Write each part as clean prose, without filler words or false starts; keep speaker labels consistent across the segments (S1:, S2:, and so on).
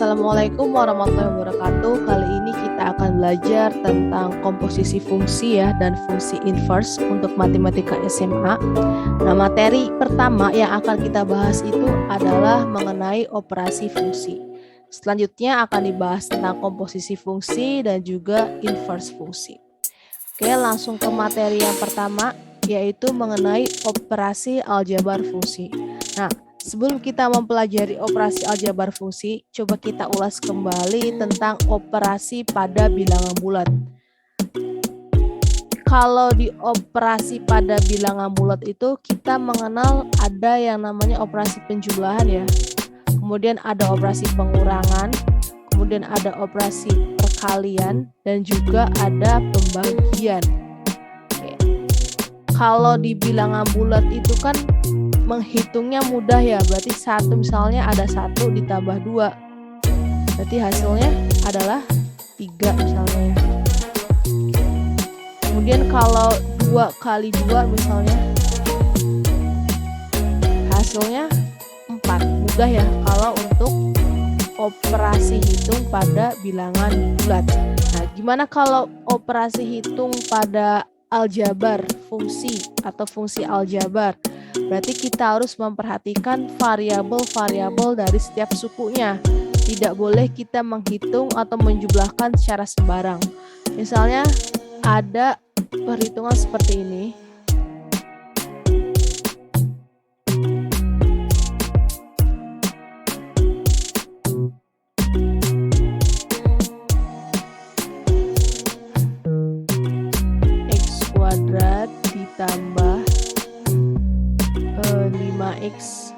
S1: Assalamualaikum warahmatullahi wabarakatuh. Kali ini kita akan belajar tentang komposisi fungsi ya dan fungsi inverse untuk matematika SMA. Nah, materi pertama yang akan kita bahas itu adalah mengenai operasi fungsi. Selanjutnya akan dibahas tentang komposisi fungsi dan juga inverse fungsi. Oke, langsung ke materi yang pertama, yaitu mengenai operasi aljabar fungsi. Nah, sebelum kita mempelajari operasi aljabar fungsi, coba kita ulas kembali tentang operasi pada bilangan bulat. Kalau di operasi pada bilangan bulat itu kita mengenal ada yang namanya operasi penjumlahan ya. Kemudian ada operasi pengurangan, kemudian ada operasi perkalian, dan juga ada pembagian. Oke. Kalau di bilangan bulat itu kan menghitungnya mudah ya, berarti satu misalnya ada 1 ditambah 2, berarti hasilnya adalah 3 misalnya ya. Kemudian kalau 2 kali 2 misalnya hasilnya 4, mudah ya kalau untuk operasi hitung pada bilangan bulat. Nah, gimana kalau operasi hitung pada aljabar fungsi atau fungsi aljabar? Berarti kita harus memperhatikan variabel-variabel dari setiap sukunya. Tidak boleh kita menghitung atau menjumlahkan secara sembarang. Misalnya ada perhitungan seperti ini. X kuadrat ditambah 5x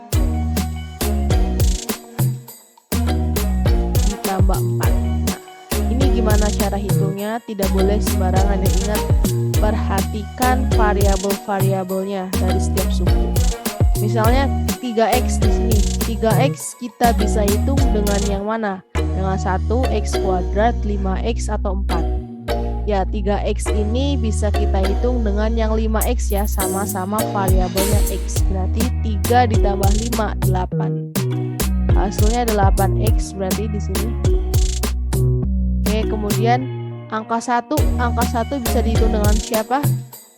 S1: ditambah 4. Nah, ini gimana cara hitungnya? Tidak boleh sembarangan ya. Ingat, perhatikan variabel-variabelnya dari setiap suku. Misalnya 3x di sini. 3x kita bisa hitung dengan yang mana? Dengan 1x kuadrat, 5x atau 4. Ya, 3x ini bisa kita hitung dengan yang 5x ya, sama-sama variabelnya x. Berarti 3 ditambah 5, 8. Hasilnya 8x berarti di sini. Oke, kemudian angka 1 bisa dihitung dengan siapa?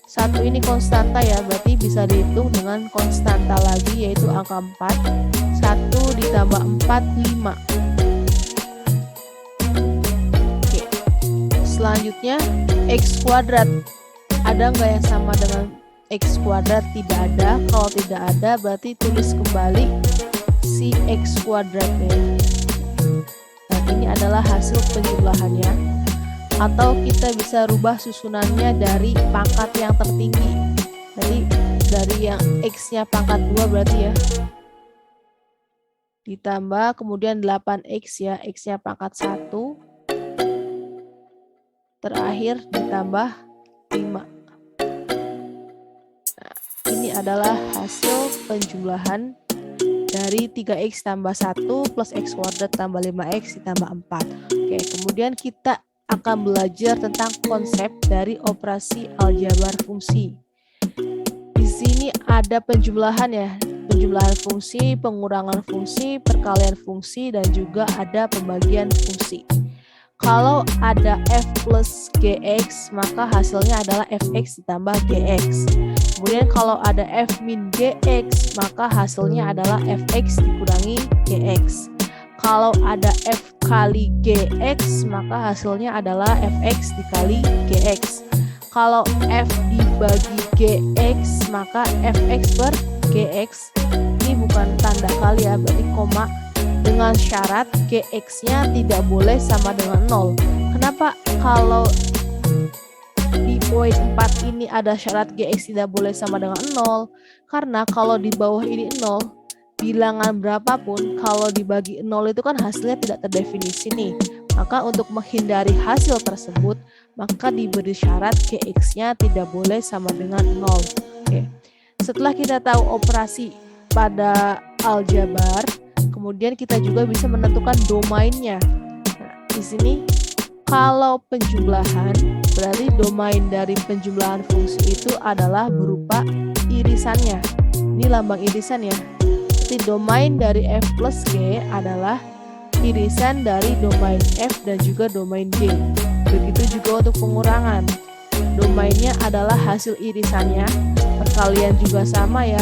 S1: 1 ini konstanta ya, berarti bisa dihitung dengan konstanta lagi, yaitu angka 4. 1 ditambah 4, 5. Selanjutnya x kuadrat, ada nggak yang sama dengan x kuadrat? Tidak ada. Kalau tidak ada berarti tulis kembali si x kuadratnya. Nah, ini adalah hasil penjumlahannya, atau kita bisa rubah susunannya dari pangkat yang tertinggi. Jadi dari yang x nya pangkat 2 berarti ya, ditambah kemudian 8x ya, x nya pangkat 1, terakhir ditambah 5. Nah, ini adalah hasil penjumlahan dari 3x tambah 1 plus x kuadrat tambah 5x ditambah 4. Oke, kemudian kita akan belajar tentang konsep dari operasi aljabar fungsi. Di sini ada penjumlahan ya, penjumlahan fungsi, pengurangan fungsi, perkalian fungsi, dan juga ada pembagian fungsi. Kalau ada f plus gx, maka hasilnya adalah fx ditambah gx. Kemudian kalau ada f min gx, maka hasilnya adalah fx dikurangi gx. Kalau ada f kali gx, maka hasilnya adalah fx dikali gx. Kalau f dibagi gx, maka fx per gx. Ini bukan tanda kali ya, berarti koma, dengan syarat gx-nya tidak boleh sama dengan 0. Kenapa kalau di poin 4 ini ada syarat gx tidak boleh sama dengan 0? Karena kalau di bawah ini 0, bilangan berapapun kalau dibagi 0 itu kan hasilnya tidak terdefinisi nih. Maka untuk menghindari hasil tersebut, maka diberi syarat gx-nya tidak boleh sama dengan 0. Oke. Setelah kita tahu operasi pada aljabar, kemudian kita juga bisa menentukan domainnya. Nah, di sini kalau penjumlahan, berarti domain dari penjumlahan fungsi itu adalah berupa irisannya. Ini lambang irisan ya. Jadi domain dari f plus g adalah irisan dari domain F dan juga domain G. Begitu juga untuk pengurangan. Domainnya adalah hasil irisannya, perkalian juga sama ya.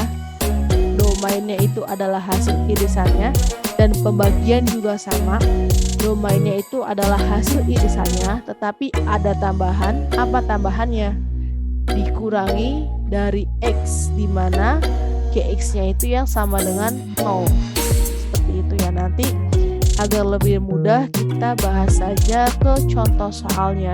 S1: Domainnya itu adalah hasil irisannya dan pembagian juga sama. Domainnya itu adalah hasil irisannya, tetapi ada tambahan. Apa tambahannya? Dikurangi dari X, di mana GX-nya itu yang sama dengan 0. Seperti itu ya. Nanti agar lebih mudah kita bahas saja ke contoh soalnya.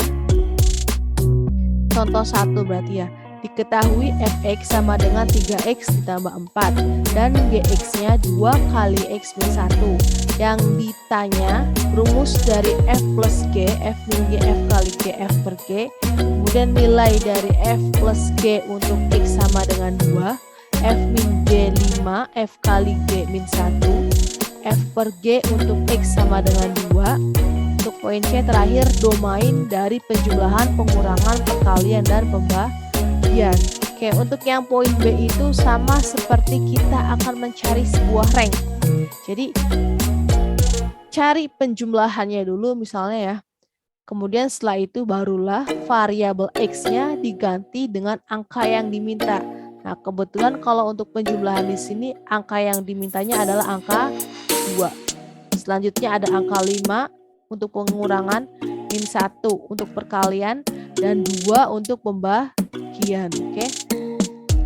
S1: Contoh 1 berarti ya. Diketahui fx sama dengan 3x ditambah 4 dan gx-nya 2 kali x min 1. Yang ditanya rumus dari f plus g, f min g, f kali g, f per g. Kemudian nilai dari f plus g untuk x sama dengan 2, f min g 5, f kali g min 1, f per g untuk x sama dengan 2. Untuk poin C terakhir, domain dari penjumlahan, pengurangan, perkalian, dan pembagian. Oke, untuk yang poin B itu sama seperti kita akan mencari sebuah rank. Jadi, cari penjumlahannya dulu misalnya ya. Kemudian setelah itu barulah variabel X-nya diganti dengan angka yang diminta. Nah, kebetulan kalau untuk penjumlahan di sini, angka yang dimintanya adalah angka 2. Selanjutnya ada angka 5. Untuk pengurangan, min 1 untuk perkalian, dan 2 untuk pembagian. Oke,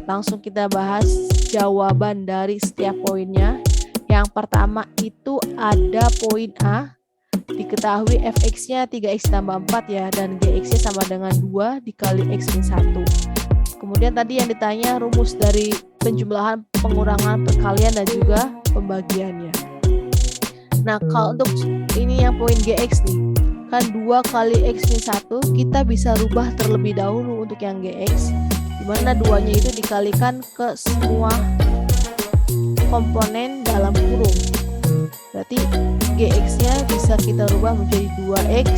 S1: langsung kita bahas jawaban dari setiap poinnya. Yang pertama itu ada poin A. Diketahui fx-nya 3x tambah 4 ya, dan gx-nya sama dengan 2 dikali x min 1. Kemudian tadi yang ditanya rumus dari penjumlahan, pengurangan, perkalian, dan juga pembagiannya. Nah, kalau untuk ini yang poin GX nih, kan 2 kali X min 1, kita bisa rubah terlebih dahulu untuk yang GX, dimana 2-nya itu dikalikan ke semua komponen dalam kurung. Berarti GX-nya bisa kita rubah menjadi 2X,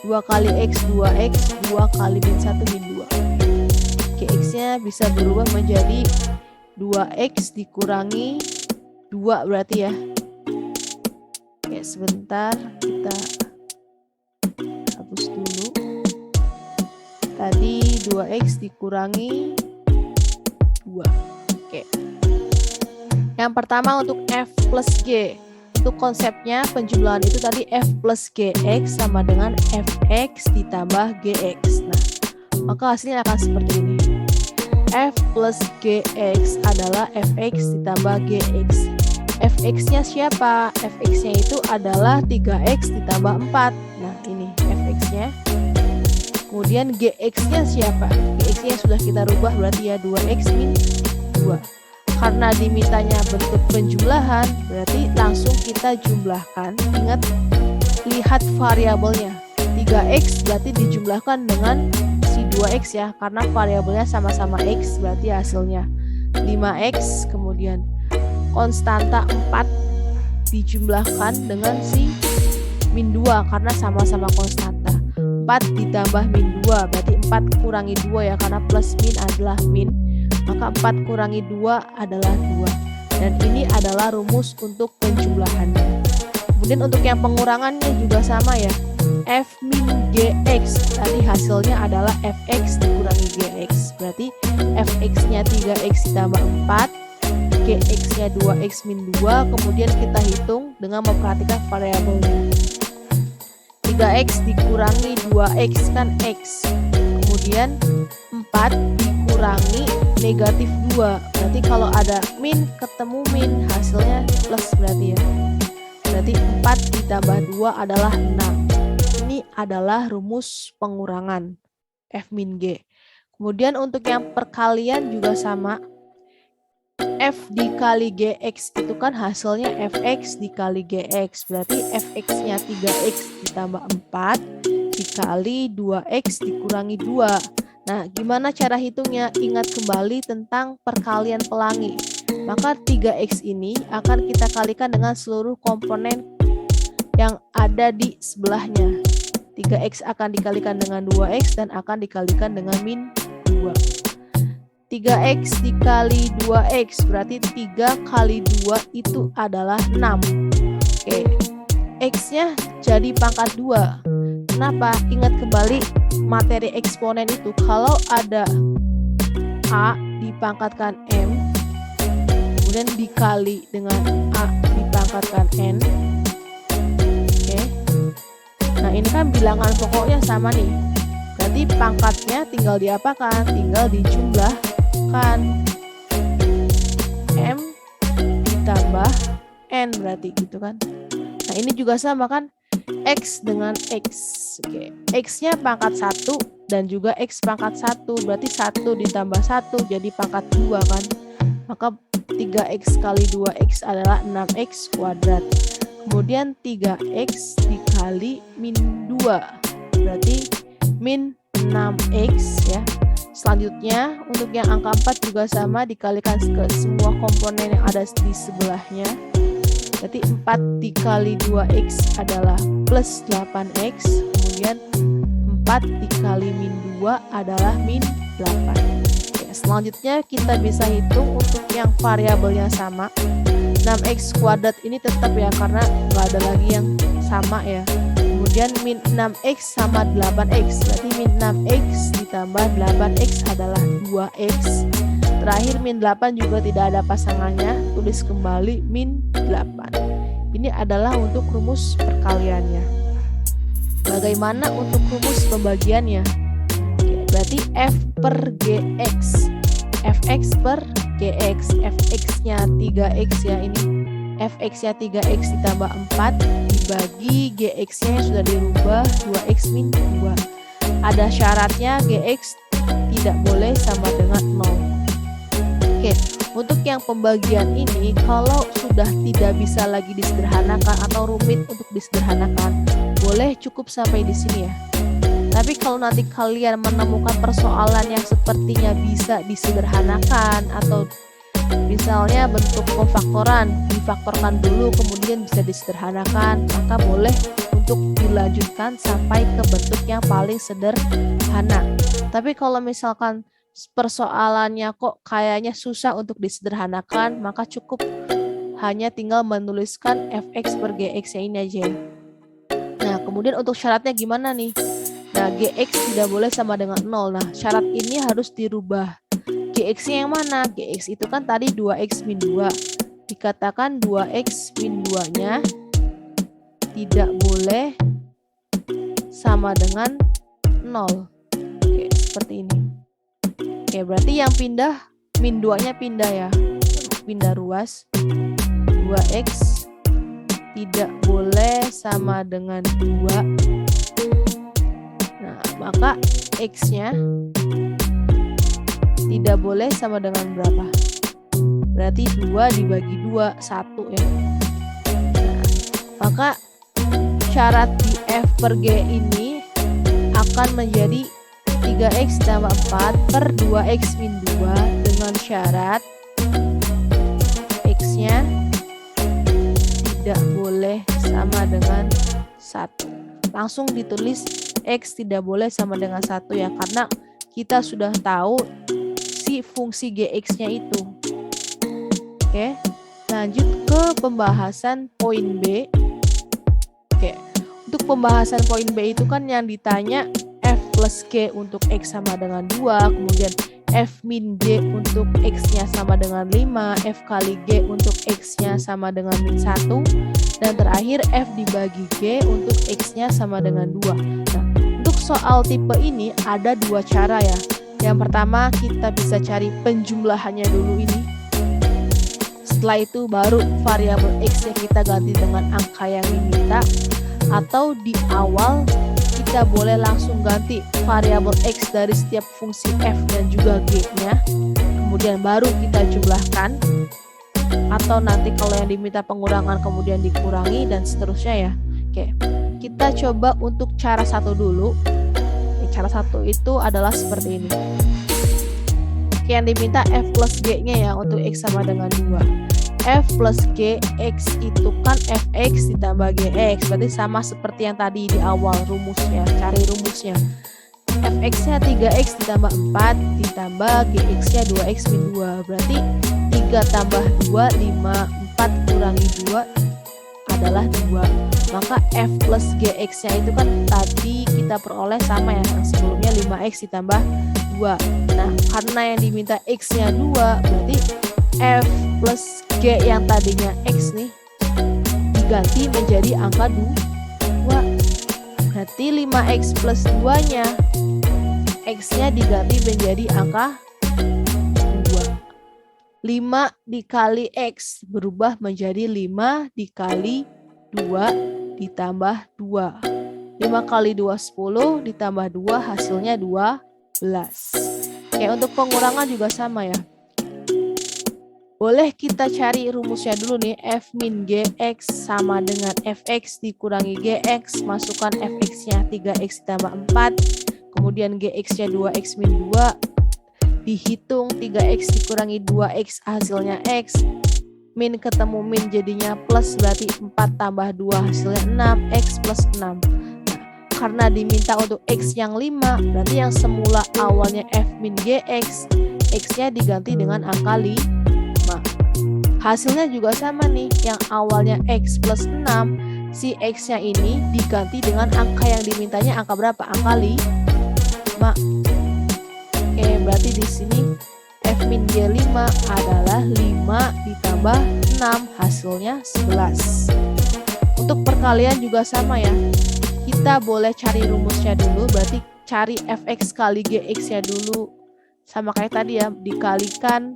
S1: 2 kali X, 2X, 2 kali min 1 min 2. GX-nya bisa berubah menjadi 2X dikurangi 2 berarti ya. Oke, sebentar kita hapus dulu. Tadi 2x dikurangi 2. Oke. Yang pertama untuk f plus g. Untuk konsepnya penjumlahan itu tadi f plus gx sama dengan fx ditambah gx. Nah, maka hasilnya akan seperti ini. F plus gx adalah fx ditambah gx. Fx-nya siapa? Fx-nya itu adalah 3x ditambah 4. Nah, ini Fx-nya. Kemudian Gx-nya siapa? Gx-nya sudah kita rubah berarti ya 2x min 2. Karena dimintanya bentuk penjumlahan, berarti langsung kita jumlahkan. Ingat, lihat variabelnya. 3x berarti dijumlahkan dengan si 2x ya, karena variabelnya sama-sama x, berarti hasilnya 5x, kemudian konstanta 4 dijumlahkan dengan si min 2 karena sama-sama konstanta. 4 ditambah min 2 berarti 4 kurangi 2 ya, karena plus min adalah min. Maka 4 kurangi 2 adalah 2. Dan ini adalah rumus untuk penjumlahannya. Kemudian untuk yang pengurangannya juga sama ya. F min gx tadi hasilnya adalah fx dikurangi gx. Berarti fx-nya 3x ditambah 4, gx-nya 2x min 2, kemudian kita hitung dengan memperhatikan variabelnya. 3x dikurangi 2x kan x, kemudian 4 dikurangi negatif 2, berarti kalau ada min ketemu min, hasilnya plus berarti ya. Berarti 4 ditambah 2 adalah 6. Ini adalah rumus pengurangan f min g. Kemudian untuk yang perkalian juga sama. F dikali Gx itu kan hasilnya Fx dikali Gx. Berarti Fx-nya 3x ditambah 4 dikali 2x dikurangi 2. Nah, gimana cara hitungnya? Ingat kembali tentang perkalian pelangi. Maka 3x ini akan kita kalikan dengan seluruh komponen yang ada di sebelahnya. 3x akan dikalikan dengan 2x dan akan dikalikan dengan min 2. 3x dikali 2x berarti 3 kali 2 itu adalah 6. Oke, X-nya jadi pangkat 2. Kenapa? Ingat kembali materi eksponen itu, kalau ada A dipangkatkan M, kemudian dikali dengan A dipangkatkan N. Oke. Nah, ini kan bilangan pokoknya sama nih. Berarti pangkatnya tinggal diapakan? Tinggal dijumlahkan. M ditambah N berarti gitu kan. Nah, ini juga sama kan? X dengan X. Oke. X-nya pangkat 1 dan juga X pangkat 1. Berarti 1 ditambah 1 jadi pangkat 2 kan. Maka 3X kali 2X adalah 6X kuadrat. Kemudian 3X dikali min 2. Berarti min 6X ya. Selanjutnya untuk yang angka 4 juga sama, dikalikan ke semua komponen yang ada di sebelahnya. Berarti 4 dikali 2X adalah plus 8X. Kemudian 4 dikali min 2 adalah min 8. Oke, selanjutnya kita bisa hitung untuk yang variabelnya sama. 6X kuadrat ini tetap ya, karena nggak ada lagi yang sama ya. Kemudian min 6X sama 8X. Berarti min 6X ditambah 8X adalah 2X. Terakhir min 8 juga tidak ada pasangannya, tulis kembali min 8. Ini adalah untuk rumus perkaliannya. Bagaimana untuk rumus pembagiannya? Berarti F per GX, Fx per GX, Fx-nya 3X ya, ini Fx-nya 3X ditambah 4 dibagi GX-nya yang sudah dirubah 2X min 2. Ada syaratnya, GX tidak boleh sama dengan 0. Oke, untuk yang pembagian ini kalau sudah tidak bisa lagi disederhanakan atau rumit untuk disederhanakan, boleh cukup sampai di sini ya. Tapi kalau nanti kalian menemukan persoalan yang sepertinya bisa disederhanakan atau misalnya bentuk kofaktoran, difaktorkan dulu kemudian bisa disederhanakan, maka boleh untuk dilanjutkan sampai ke bentuk yang paling sederhana. Tapi kalau misalkan persoalannya kok kayaknya susah untuk disederhanakan, maka cukup hanya tinggal menuliskan Fx per Gx ini aja. Nah, kemudian untuk syaratnya gimana nih? Nah, Gx tidak boleh sama dengan 0. Nah, syarat ini harus dirubah. Gx-nya yang mana? Gx itu kan tadi 2x min 2. Dikatakan 2x min 2-nya tidak boleh sama dengan 0. Oke, seperti ini. Oke, berarti yang pindah min 2-nya pindah ya. Pindah ruas. 2x tidak boleh sama dengan 2. Nah, maka x-nya tidak boleh sama dengan berapa? Berarti 2 dibagi 2, 1 ya. Nah, maka syarat di F per G ini akan menjadi 3x tambah 4 per 2x min 2 dengan syarat x-nya tidak boleh sama dengan 1. Langsung ditulis x tidak boleh sama dengan 1 ya, karena kita sudah tahu si fungsi gx-nya itu. Oke, lanjut ke pembahasan poin B. Oke, untuk pembahasan poin B itu kan yang ditanya f plus g untuk x sama dengan 2, kemudian f min g untuk x-nya sama dengan 5, f kali g untuk x-nya sama dengan min 1, dan terakhir f dibagi g untuk x-nya sama dengan 2. Nah, untuk soal tipe ini ada dua cara ya. Yang pertama kita bisa cari penjumlahannya dulu ini. Setelah itu baru variabel x-nya kita ganti dengan angka yang diminta, atau di awal kita boleh langsung ganti variabel x dari setiap fungsi f dan juga g-nya, kemudian baru kita jumlahkan, atau nanti kalau yang diminta pengurangan kemudian dikurangi dan seterusnya ya. Oke, kita coba untuk cara satu dulu. Cara satu itu adalah seperti ini. Oke, yang diminta f plus g-nya ya untuk x sama dengan 2. F plus g, x itu kan fx ditambah gx, berarti sama seperti yang tadi di awal rumusnya, cari rumusnya. Fx-nya 3x ditambah 4 ditambah gx-nya 2x min 2, berarti 3 tambah 2, 5, 4 kurangi 2 adalah 2. Maka F plus GX nya itu kan tadi kita peroleh sama ya, yang sebelumnya 5X ditambah 2. Nah, karena yang diminta X nya 2, berarti F plus G yang tadinya X nih diganti menjadi angka 2. Berarti 5X plus 2 nya X nya diganti menjadi angka 2. 5 dikali X berubah menjadi 5 dikali 2 ditambah 2. 5 kali 2 10 ditambah 2 hasilnya 12. Oke, untuk pengurangan juga sama ya. Boleh kita cari rumusnya dulu nih. F min GX sama dengan Fx dikurangi GX. Masukkan Fx-nya 3X ditambah 4. Kemudian GX-nya 2X min 2. Dihitung 3X dikurangi 2X hasilnya X. Min ketemu min jadinya plus, berarti 4 tambah 2 hasilnya 6. X plus 6. Nah, karena diminta untuk X yang 5, berarti yang semula awalnya F min GX, X-nya diganti dengan angka 5. Hasilnya juga sama nih, yang awalnya X plus 6, si X-nya ini diganti dengan angka yang dimintanya angka berapa? Angka 5. Oke, berarti di sini F min G5 adalah 5 ditambah 6, hasilnya 11. Untuk perkalian juga sama ya. Kita boleh cari rumusnya dulu, berarti cari Fx kali Gx-nya dulu. Sama kayak tadi ya, dikalikan,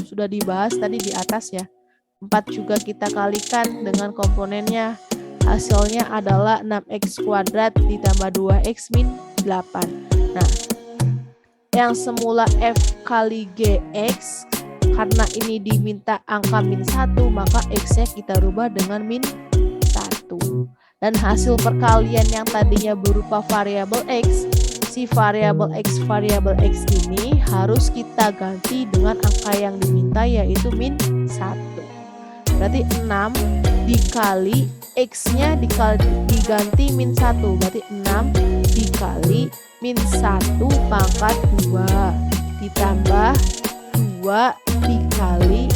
S1: sudah dibahas tadi di atas ya. 4 juga kita kalikan dengan komponennya. Hasilnya adalah 6x kuadrat ditambah 2x min 8. Nah, yang semula F kali GX, karena ini diminta angka min 1, maka X-nya kita rubah dengan min 1. Dan hasil perkalian yang tadinya berupa variabel X, si variabel X ini harus kita ganti dengan angka yang diminta, yaitu min 1. Berarti 6 dikali X-nya diganti min 1, berarti 6 dikali min 1 pangkat 2 ditambah 2 dikali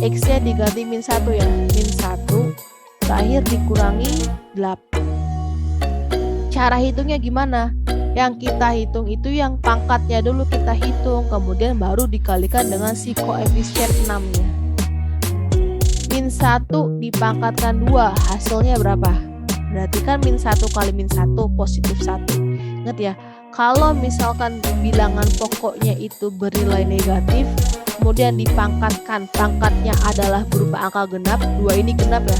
S1: X-nya diganti min 1 ya, min 1 terakhir dikurangi 8. Cara hitungnya gimana? Yang kita hitung itu yang pangkatnya dulu kita hitung, kemudian baru dikalikan dengan si koefisien 6-nya. Min 1 dipangkatkan 2, hasilnya berapa? Berarti kan min 1 kali min 1 positif 1. Ingat ya, kalau misalkan bilangan pokoknya itu bernilai negatif, kemudian dipangkatkan, pangkatnya adalah berupa angka genap, 2 ini genap ya,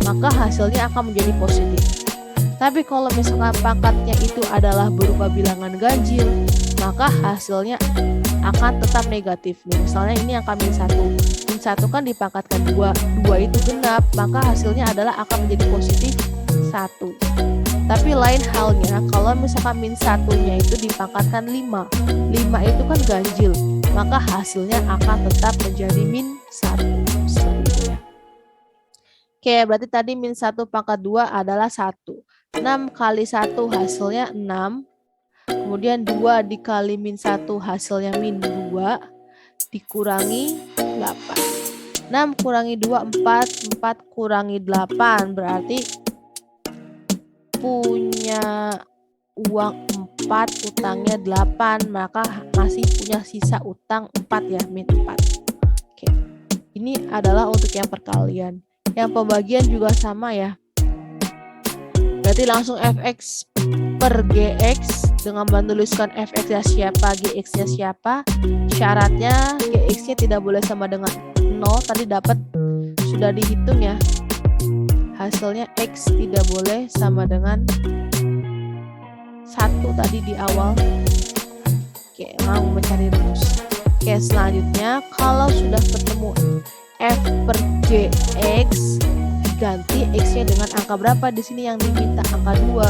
S1: maka hasilnya akan menjadi positif. Tapi kalau misalkan pangkatnya itu adalah berupa bilangan ganjil, maka hasilnya akan tetap negatif nih. Misalnya ini angka min 1. Min 1 kan dipangkatkan 2. 2 itu genap, maka hasilnya adalah akan menjadi positif 1. Tapi lain halnya kalau misalkan min 1-nya itu dipangkatkan 5. 5 itu kan ganjil, maka hasilnya akan tetap menjadi min 1. Seperti itu ya. Oke, berarti tadi min 1 pangkat 2 adalah 1. 6 kali 1 hasilnya 6. Kemudian 2 dikali min 1 hasilnya min 2. Dikurangi 8. 6 kurangi 2, 4. 4 kurangi 8. Berarti punya uang 4, utangnya 8. Maka masih punya sisa utang 4 ya, min 4. Oke. Ini adalah untuk yang perkalian. Yang pembagian juga sama ya. Berarti langsung Fx per Gx dengan menuliskan Fx-nya siapa, Gx-nya siapa. Syaratnya Gx-nya tidak boleh sama dengan 0. Tadi dapat sudah dihitung ya. Hasilnya X tidak boleh sama dengan 1 tadi di awal. Oke, mau mencari rumus. Oke, selanjutnya kalau sudah ketemu F per Gx, ganti X-nya dengan angka berapa? Di sini yang diminta angka 2.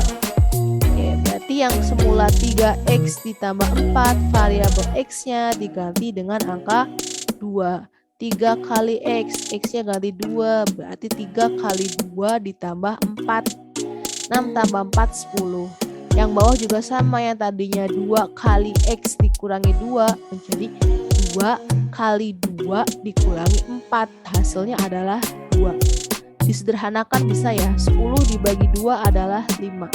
S1: Oke, berarti yang semula 3X ditambah 4, variabel X-nya diganti dengan angka 2. 3 kali X, X-nya ganti 2, berarti 3 kali 2 ditambah 4. 6 tambah 4, 10. Yang bawah juga sama, yang tadinya 2 kali X dikurangi 2, menjadi 2 kali 2 dikurangi 4. Hasilnya adalah 2. disederhanakan bisa ya, 10 dibagi 2 adalah 5.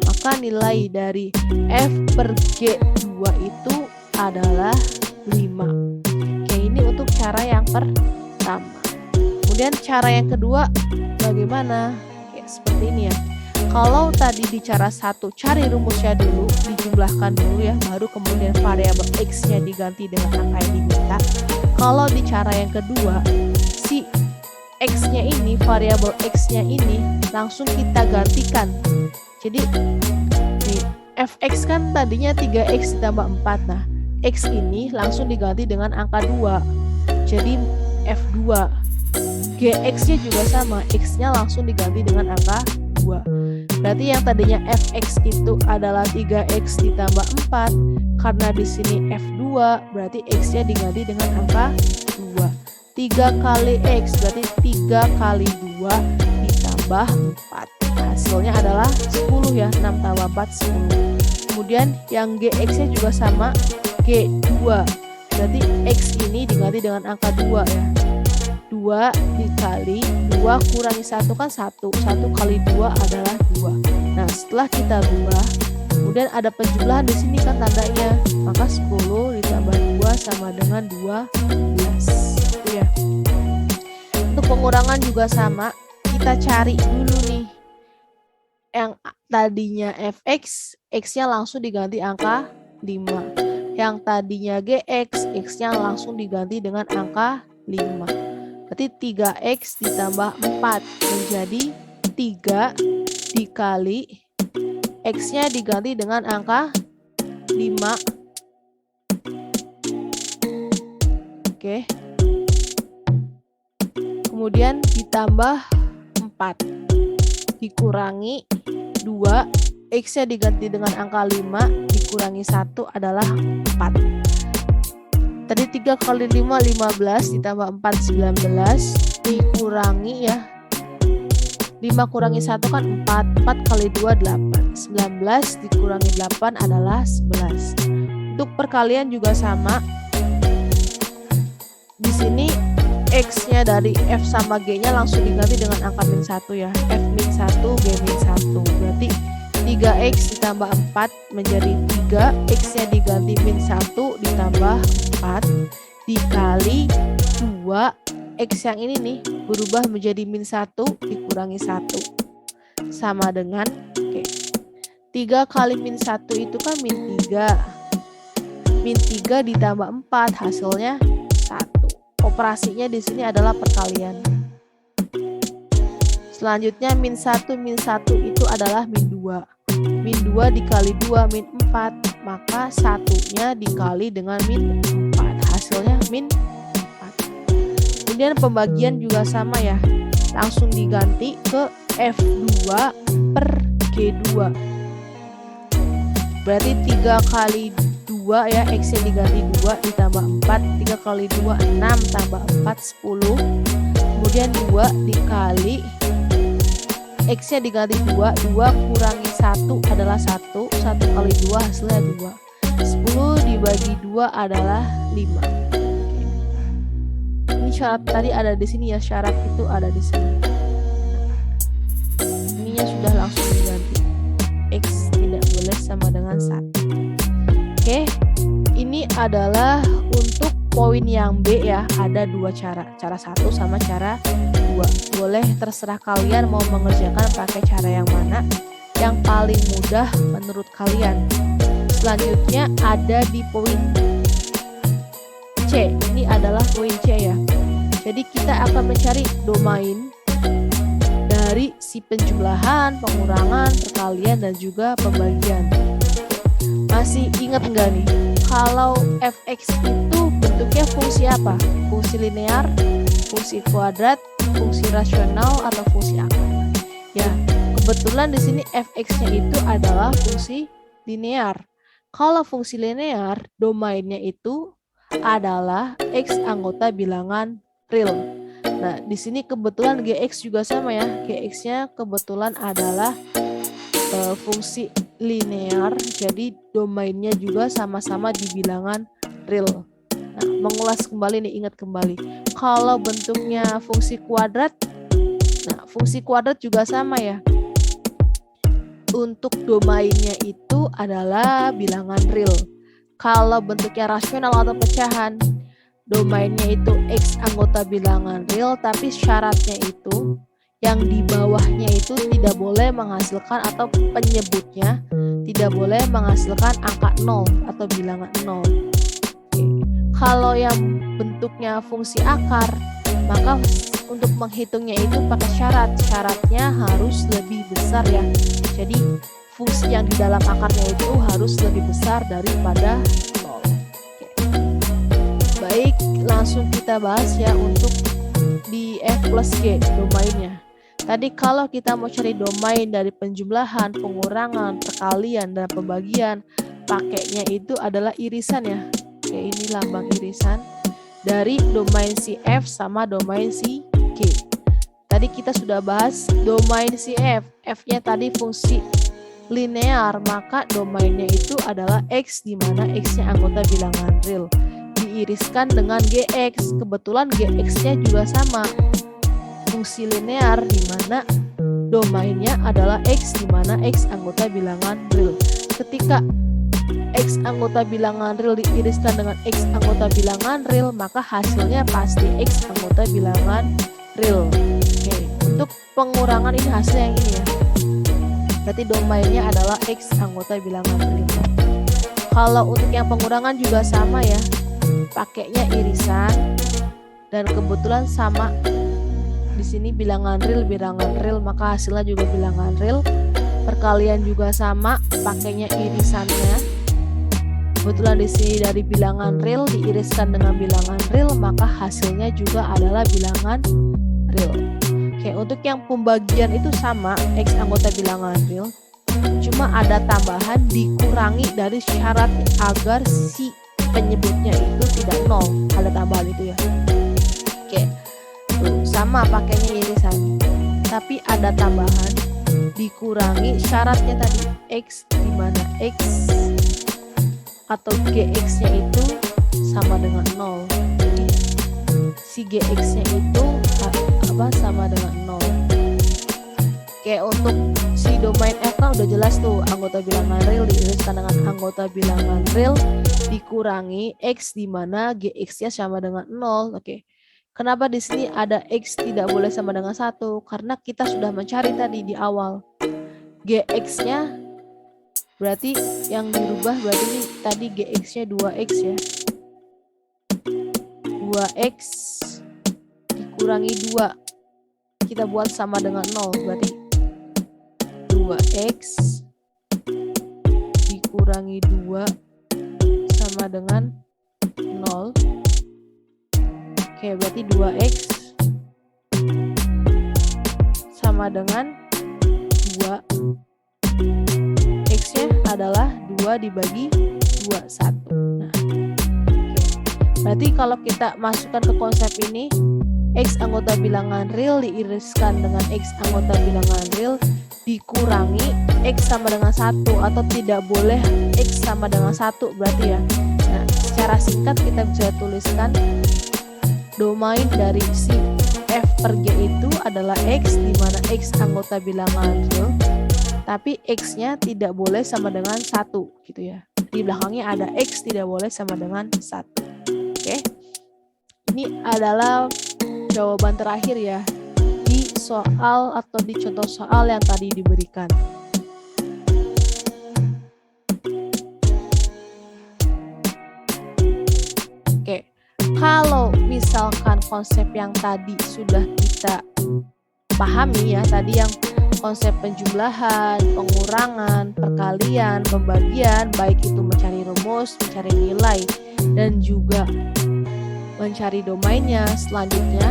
S1: Maka nilai dari F per G2 itu adalah 5. Oke, ini untuk cara yang pertama. Kemudian cara yang kedua bagaimana? Oke, seperti ini ya. Kalau tadi di cara 1 cari rumusnya dulu, dijumlahkan dulu ya, baru kemudian variabel X-nya diganti dengan angka yang diminta. Kalau di cara yang kedua, si X-nya ini, variabel X-nya ini langsung kita gantikan. Jadi nih, Fx kan tadinya 3X ditambah 4. Nah, X ini langsung diganti dengan angka 2. Jadi F2. Gx-nya juga sama, X-nya langsung diganti dengan angka 2. Berarti yang tadinya Fx itu adalah 3X ditambah 4. Karena di sini F2, berarti X-nya diganti dengan angka 2. 3 kali X berarti 3 kali 2 ditambah 4. Hasilnya adalah 10 ya, 6 tambah 4 10. Kemudian yang Gx-nya juga sama, G2. Berarti X ini diganti dengan angka 2 ya. 2 dikali 2 kurangi 1 kan 1. 1 kali 2 adalah 2. Nah, setelah kita rubah, kemudian ada penjumlahan di sini kan tandanya. Maka 10 ditambah 2 sama dengan 12. Itu ya. Untuk pengurangan juga sama. Kita cari dulu nih. Yang tadinya Fx, X-nya langsung diganti angka 5. Yang tadinya Gx, X-nya langsung diganti dengan angka 5. Berarti 3X ditambah 4 menjadi 3 dikali X-nya diganti dengan angka 5. Oke. Kemudian ditambah 4 dikurangi 2, X-nya diganti dengan angka 5 dikurangi 1 adalah 4. Tadi 3 kali 5 15 ditambah 4 19 dikurangi ya. 5 kurangi 1 kan 4. 4 kali 2 8. 19 dikurangi 8 adalah 11. Untuk perkalian juga sama. Di sini X-nya dari F sama G-nya langsung diganti dengan angka min 1 ya. F min 1, G min 1. Berarti 3X ditambah 4 menjadi 3, X-nya diganti min 1 ditambah 4 dikali 2, X yang ini nih berubah menjadi min 1 dikurangi 1 sama dengan 3 kali min 1 itu kan min 3. Min 3 ditambah 4 hasilnya 1. Operasinya di sini adalah perkalian. Selanjutnya min 1 itu adalah min 2. Min 2 dikali 2 min 4, maka satunya dikali dengan min 4, hasilnya min 4. Kemudian pembagian juga sama ya, langsung diganti ke F2 per G2. Berarti 3 kali 2 ya, X-nya diganti 2 ditambah 4, 3 kali 2 6 tambah 4 10. Kemudian 2 dikali X-nya diganti 2, 2 kurangi 1 adalah 1, 1 kali 2 hasilnya 2. 10 dibagi 2 adalah 5. Ini syarat tadi ada di sini ya, syarat itu ada di sini. Ininya sudah langsung diganti. X tidak boleh sama dengan 1. Oke, ini adalah untuk poin yang B ya, ada 2 cara. Cara 1 sama cara 2. Boleh terserah kalian mau mengerjakan pakai cara yang mana, yang paling mudah menurut kalian. Selanjutnya ada di poin C. Ini adalah poin C ya. Jadi kita akan mencari domain dari si penjumlahan, pengurangan, perkalian, dan juga pembagian. Masih ingat nggak nih? Kalau Fx itu bentuknya fungsi apa? Fungsi linear, fungsi kuadrat, fungsi rasional, atau fungsi akar? Ya, kebetulan di sini Fx-nya itu adalah fungsi linear. Kalau fungsi linear, domainnya itu adalah X anggota bilangan real. Nah, di sini kebetulan Gx juga sama ya. Gx-nya kebetulan adalah fungsi linear, jadi domainnya juga sama-sama di bilangan real. Nah, mengulas kembali nih, ingat kembali. Kalau bentuknya fungsi kuadrat, Nah, fungsi kuadrat juga sama ya. Untuk domainnya itu adalah bilangan real. Kalau bentuknya rasional atau pecahan, domainnya itu X anggota bilangan real, tapi syaratnya itu yang di bawahnya itu tidak boleh menghasilkan atau penyebutnya tidak boleh menghasilkan angka 0 atau bilangan 0. Oke. Kalau yang bentuknya fungsi akar, maka untuk menghitungnya itu pakai syarat. Syaratnya harus lebih besar ya. Jadi fungsi yang di dalam akarnya itu harus lebih besar daripada 0. Baik, langsung kita bahas ya untuk di F plus G domainnya. Tadi kalau kita mau cari domain dari penjumlahan, pengurangan, perkalian, dan pembagian, pakainya itu adalah irisan ya. Oke, ini lambang irisan dari domain si F sama domain si G. Tadi kita sudah bahas domain si F. F-nya tadi fungsi linear, maka domainnya itu adalah X, di mana X-nya anggota bilangan real. Diiriskan dengan GX. Kebetulan GX-nya juga sama. Fungsi linear di mana domainnya adalah X, di mana X anggota bilangan real. Ketika X anggota bilangan real diiriskan dengan X anggota bilangan real, maka hasilnya pasti X anggota bilangan real. Oke, untuk pengurangan ini hasil yang ini ya. Berarti domainnya adalah X anggota bilangan real. Kalau untuk yang pengurangan juga sama ya. Pakainya irisan dan kebetulan sama. Di sini bilangan real, maka hasilnya juga bilangan real. Perkalian juga sama, pakainya irisannya. Kebetulan di sini dari bilangan real diiriskan dengan bilangan real, maka hasilnya juga adalah bilangan real. Oke, untuk yang pembagian itu sama, X anggota bilangan real. Cuma ada tambahan dikurangi dari syarat agar si penyebutnya itu tidak 0. Ada tambahan itu ya. Oke. Sama pakainya irisan, tapi ada tambahan dikurangi syaratnya tadi X, di mana X atau GX-nya itu sama dengan 0. Jadi si GX-nya itu sama dengan 0. Oke, untuk si domain F kan udah jelas tuh, anggota bilangan real diiriskan dengan anggota bilangan real dikurangi X, di mana GX-nya sama dengan 0. Oke. Kenapa di sini ada X tidak boleh sama dengan 1? Karena kita sudah mencari tadi di awal. GX-nya berarti yang dirubah berarti ini tadi GX-nya 2X ya. 2X dikurangi 2. Kita buat sama dengan 0. Berarti 2X dikurangi 2 sama dengan 0. Oke, berarti 2X sama dengan 2. X-nya adalah 2 dibagi 2, 1. Nah, berarti kalau kita masukkan ke konsep ini, X anggota bilangan real diiriskan dengan X anggota bilangan real dikurangi X sama dengan 1, atau tidak boleh X sama dengan 1 berarti ya. Nah, secara singkat kita bisa tuliskan domain dari si F per G itu adalah X, di mana X anggota bilangan real, tapi X-nya tidak boleh sama dengan 1 gitu ya. Di belakangnya ada X tidak boleh sama dengan 1. Oke. Ini adalah jawaban terakhir ya di soal atau di contoh soal yang tadi diberikan. Oke. Kalau misalkan konsep yang tadi sudah kita pahami ya, tadi yang konsep penjumlahan, pengurangan, perkalian, pembagian, baik itu mencari rumus, mencari nilai, dan juga mencari domainnya. Selanjutnya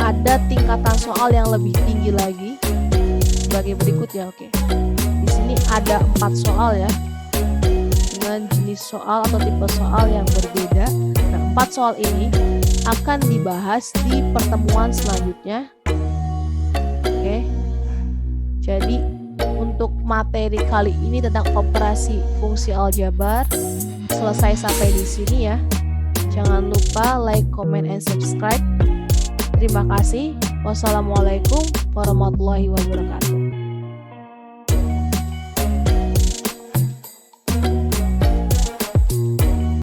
S1: ada tingkatan soal yang lebih tinggi lagi sebagai berikut ya. Oke. Di sini ada 4 soal ya, dengan jenis soal atau tipe soal yang berbeda. Nah, 4 soal ini akan dibahas di pertemuan selanjutnya. Oke. Jadi untuk materi kali ini tentang operasi fungsi aljabar selesai sampai di sini ya. Jangan lupa like, comment, and subscribe. Terima kasih. Wassalamualaikum warahmatullahi wabarakatuh.